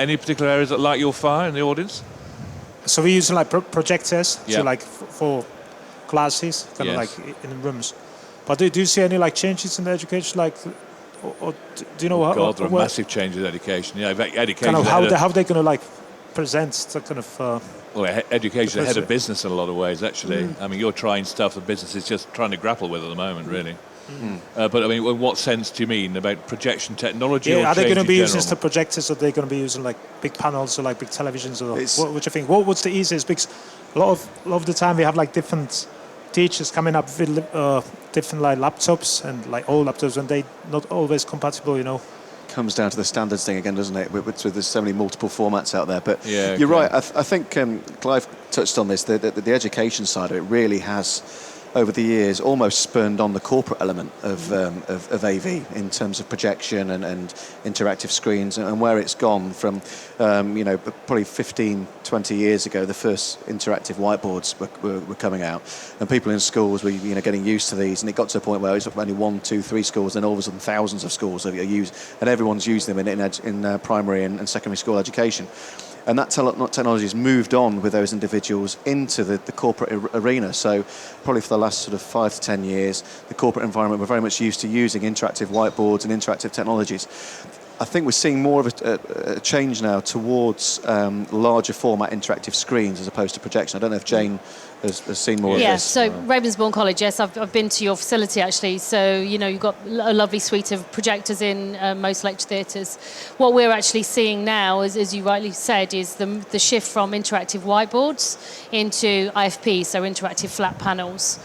Any particular areas that light your fire in the audience? So we use like projectors Yeah. to like for classes, kind of Yes. like in rooms. But do you see any like changes in the education, like, or do you know how? God, there are massive changes in education. Yeah, education. Kind of how they going to like present the kind of. Well, education is ahead of business in a lot of ways, actually. I mean, you're trying stuff that business is just trying to grapple with at the moment, really. But I mean, in what sense do you mean about projection technology? Yeah, or are they going to be general? using the projectors, or are they going to be using like big panels or like big televisions, or what do you think? What's the easiest? Because a lot of the time we have like different teachers coming up with different like laptops and like old laptops, and they not always compatible, you know. Comes down to the standards thing again, doesn't it? There's so many multiple formats out there. But yeah, you're right. I think Clive touched on this. The education side of it really has, over the years, almost spurned on the corporate element of AV in terms of projection and interactive screens, and where it's gone from, probably 15, 20 years ago, the first interactive whiteboards were coming out, and people in schools were getting used to these, and it got to a point where it was only 1, 2, 3 schools, then all of a sudden thousands of schools are used, and everyone's used them in primary and secondary school education. And that technology has moved on with those individuals into the corporate arena. So probably for the last sort of 5 to 10 years, the corporate environment, we're very much used to using interactive whiteboards and interactive technologies. I think we're seeing more of a change now towards larger format interactive screens as opposed to projection. I don't know if Jane has seen more of this. Yeah, so Ravensbourne College, yes, I've been to your facility actually. So, you've got a lovely suite of projectors in most lecture theatres. What we're actually seeing now, as you rightly said, is the shift from interactive whiteboards into IFP, so interactive flat panels.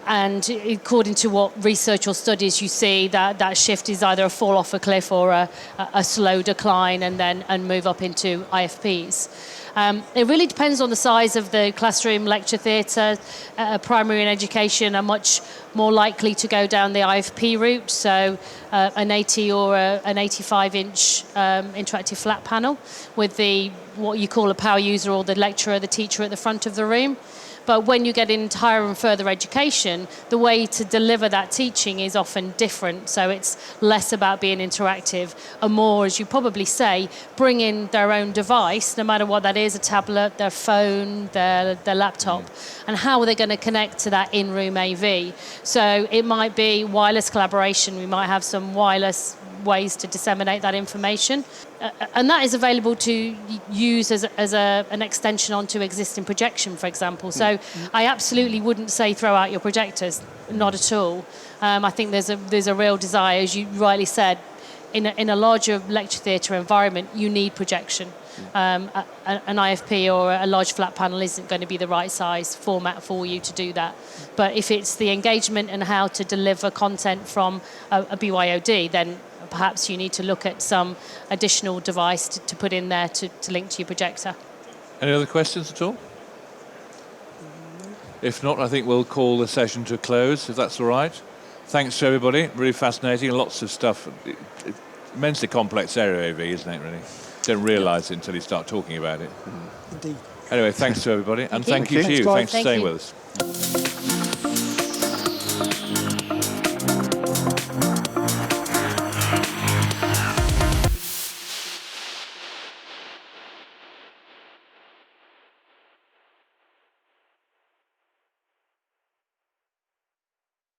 And according to what research or studies you see, that shift is either a fall off a cliff or a slow decline and move up into IFPs. It really depends on the size of the classroom. Lecture theatre, primary and education are much more likely to go down the IFP route, so an 80 or an 85-inch interactive flat panel with what you call a power user or the lecturer, the teacher at the front of the room. But when you get into higher and further education, the way to deliver that teaching is often different. So it's less about being interactive and more, as you probably say, bring in their own device, no matter what that is, a tablet, their phone, their laptop, and how are they going to connect to that in-room AV. So it might be wireless collaboration. We might have some wireless ways to disseminate that information. And that is available to use as an extension onto existing projection, for example. So I absolutely wouldn't say throw out your projectors, not at all. I think there's a real desire, as you rightly said, in a larger lecture theatre environment, you need projection. An IFP or a large flat panel isn't going to be the right size format for you to do that. But if it's the engagement and how to deliver content from a BYOD, then perhaps you need to look at some additional device to put in there to link to your projector. Any other questions at all? If not, I think we'll call the session to a close, if that's all right. Thanks to everybody. Really fascinating. Lots of stuff. Immensely complex area AV, isn't it, really? Don't realise it until you start talking about it. Indeed. Anyway, thanks to everybody. And thank you to you. Thanks for staying with us.